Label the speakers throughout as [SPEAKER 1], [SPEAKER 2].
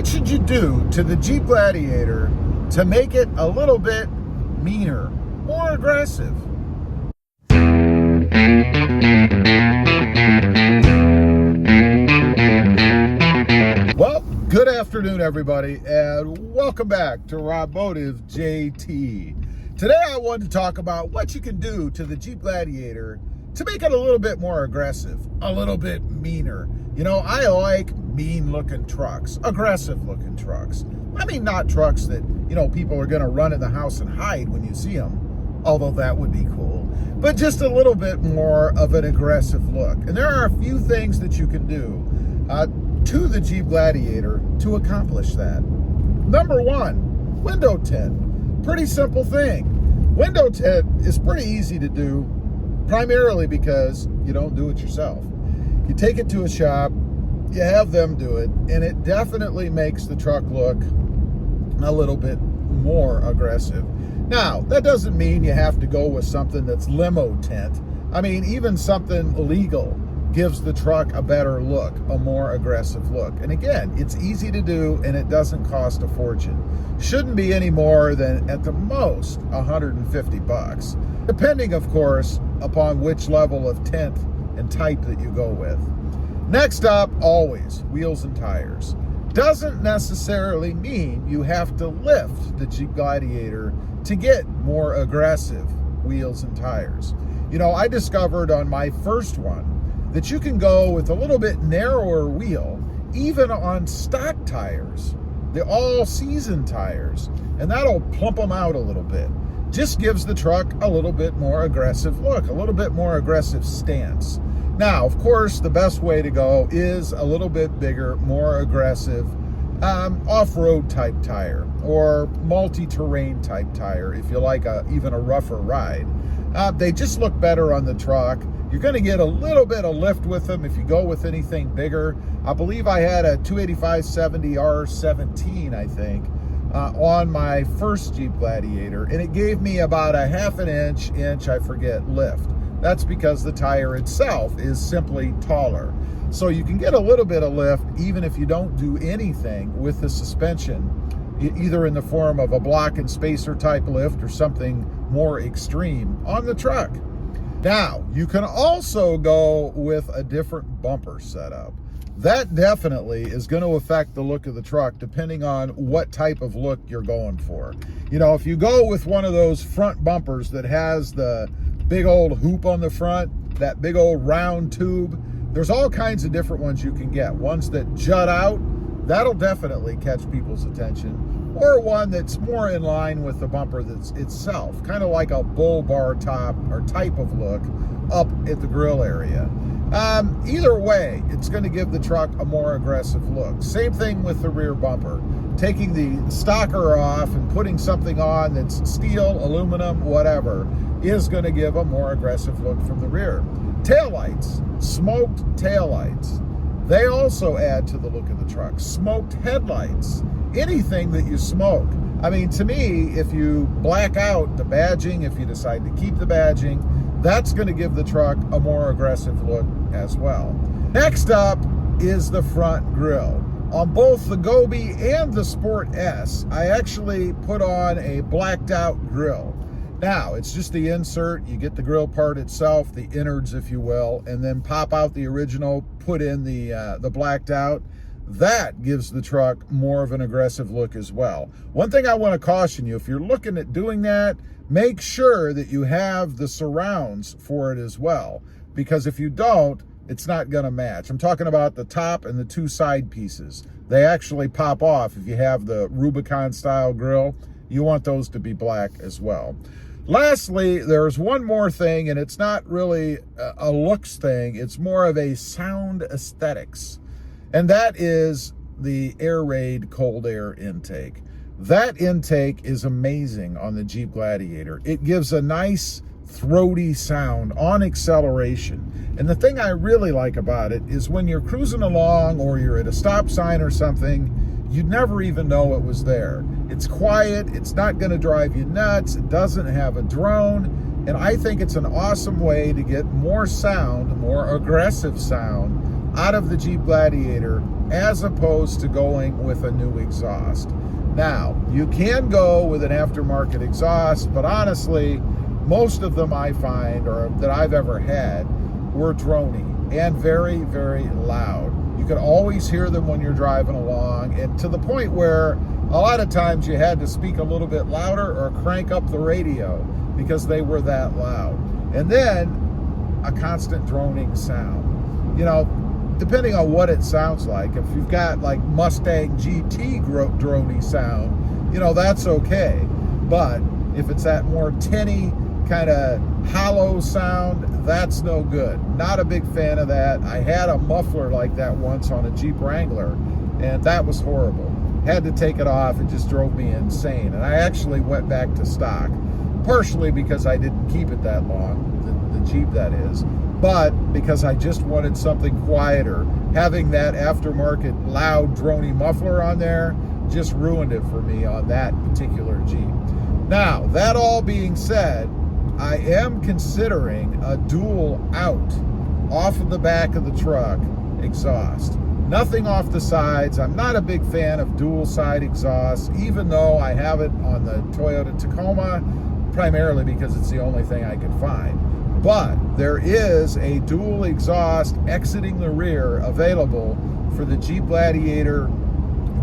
[SPEAKER 1] What should you do to the Jeep Gladiator to make it a little bit meaner, more aggressive? Well, good afternoon, everybody, and welcome back to Robotive JT. Today I wanted to talk about what you can do to the Jeep Gladiator to make it a little bit more aggressive, a little bit meaner. You know, I like mean-looking trucks, aggressive-looking trucks. I mean, not trucks that, you know, people are going to run in the house and hide when you see them, although that would be cool, but just a little bit more of an aggressive look. And there are a few things that you can do to the Jeep Gladiator to accomplish that. Number one, window tint. Pretty simple thing. Window tint is pretty easy to do, primarily because you don't do it yourself. You take it to a shop, you have them do it, and it definitely makes the truck look a little bit more aggressive. Now, that doesn't mean you have to go with something that's limo tint. I mean, even something legal gives the truck a better look, a more aggressive look. And again, it's easy to do and it doesn't cost a fortune. Shouldn't be any more than at the most $150, depending of course upon which level of tint and type that you go with. Next up, always wheels and tires. Doesn't necessarily mean you have to lift the Jeep Gladiator to get more aggressive wheels and tires. You know, I discovered on my first one that you can go with a little bit narrower wheel, even on stock tires, the all-season tires, and that'll plump them out a little bit. Just gives the truck a little bit more aggressive look, a little bit more aggressive stance. Now, of course, the best way to go is a little bit bigger, more aggressive off-road type tire or multi-terrain type tire if you like even a rougher ride. They just look better on the truck. You're going to get a little bit of lift with them if you go with anything bigger. I believe I had a 285/70 R17, I think, on my first Jeep Gladiator, and it gave me about a half an inch, I forget, lift. That's because the tire itself is simply taller. So you can get a little bit of lift even if you don't do anything with the suspension, either in the form of a block and spacer type lift or something more extreme on the truck. Now, you can also go with a different bumper setup. That definitely is going to affect the look of the truck depending on what type of look you're going for. You know, if you go with one of those front bumpers that has the big old hoop on the front, that big old round tube, there's all kinds of different ones you can get. Ones that jut out, that'll definitely catch people's attention. Or one that's more in line with the bumper that's itself, kind of like a bull bar top or type of look up at the grill area. Either way, it's going to give the truck a more aggressive look. Same thing with the rear bumper. Taking the stocker off and putting something on that's steel, aluminum, whatever, is going to give a more aggressive look from the rear. Taillights, smoked taillights. They also add to the look of the truck. Smoked headlights, anything that you smoke. I mean, to me, if you black out the badging, if you decide to keep the badging, that's going to give the truck a more aggressive look as well. Next up is the front grille. On both the Gobi and the Sport S, I actually put on a blacked out grille. Now, it's just the insert. You get the grill part itself, the innards, if you will, and then pop out the original, put in the blacked out. That gives the truck more of an aggressive look as well. One thing I want to caution you, if you're looking at doing that, make sure that you have the surrounds for it as well, because if you don't, it's not going to match. I'm talking about the top and the two side pieces. They actually pop off if you have the Rubicon style grill. You want those to be black as well. Lastly, there's one more thing, and it's not really a looks thing. It's more of a sound aesthetics, and that is the Air Raid cold air intake. That intake is amazing on the Jeep Gladiator. It gives a nice throaty sound on acceleration. And the thing I really like about it is when you're cruising along or you're at a stop sign or something, you'd never even know it was there. It's quiet, it's not going to drive you nuts, it doesn't have a drone, and I think it's an awesome way to get more sound, more aggressive sound out of the Jeep Gladiator as opposed to going with a new exhaust. Now, you can go with an aftermarket exhaust, but honestly, most of them I find, or that I've ever had, were drony and very, very loud. You could always hear them when you're driving along, and to the point where a lot of times you had to speak a little bit louder or crank up the radio because they were that loud. And then a constant droning sound. You know, depending on what it sounds like, if you've got like Mustang GT drony sound, you know, that's okay. But if it's that more tinny, kind of hollow sound, that's no good. Not a big fan of that. I had a muffler like that once on a Jeep Wrangler, and that was horrible. Had to take it off. It just drove me insane. And I actually went back to stock, partially because I didn't keep it that long, the Jeep that is, but because I just wanted something quieter. Having that aftermarket loud drony muffler on there just ruined it for me on that particular Jeep. Now, that all being said, I am considering a dual out off of the back of the truck exhaust. Nothing off the sides. I'm not a big fan of dual side exhaust, even though I have it on the Toyota Tacoma, primarily because it's the only thing I could find. But there is a dual exhaust exiting the rear available for the Jeep Gladiator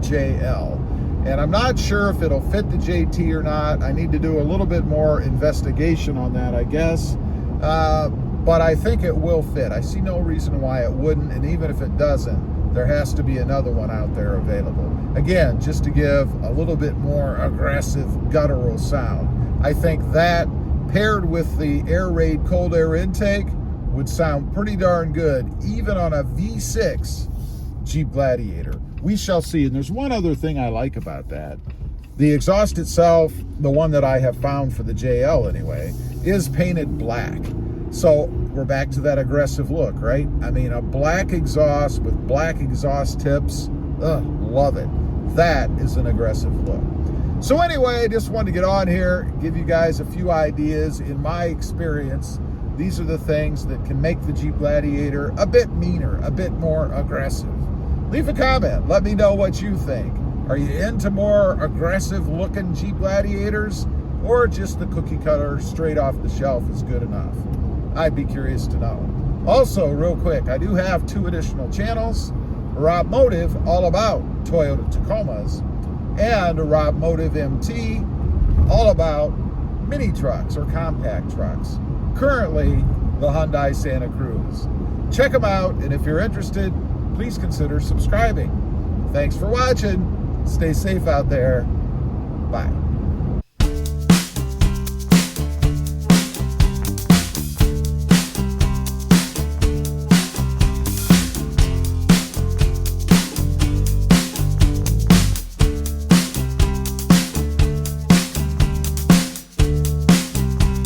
[SPEAKER 1] JL. And I'm not sure if it'll fit the JT or not. I need to do a little bit more investigation on that, I guess. But I think it will fit. I see no reason why it wouldn't. And even if it doesn't, there has to be another one out there available. Again, just to give a little bit more aggressive guttural sound. I think that paired with the air raid cold air intake would sound pretty darn good, even on a V6 Jeep Gladiator. We shall see. And there's one other thing I like about that. The exhaust itself, the one that I have found for the JL anyway, is painted black. So we're back to that aggressive look, right? I mean, a black exhaust with black exhaust tips, love it. That is an aggressive look. So anyway, I just wanted to get on here, give you guys a few ideas. In my experience, these are the things that can make the Jeep Gladiator a bit meaner, a bit more aggressive. Leave a comment. Let me know what you think. Are you into more aggressive looking Jeep Gladiators, or just the cookie cutter straight off the shelf is good enough? I'd be curious to know. Also, real quick, I do have 2 additional channels. Rob Motive, all about Toyota Tacomas, and Rob Motive MT, all about mini trucks or compact trucks. Currently, the Hyundai Santa Cruz. Check them out, and if you're interested, please consider subscribing. Thanks for watching. Stay safe out there. Bye.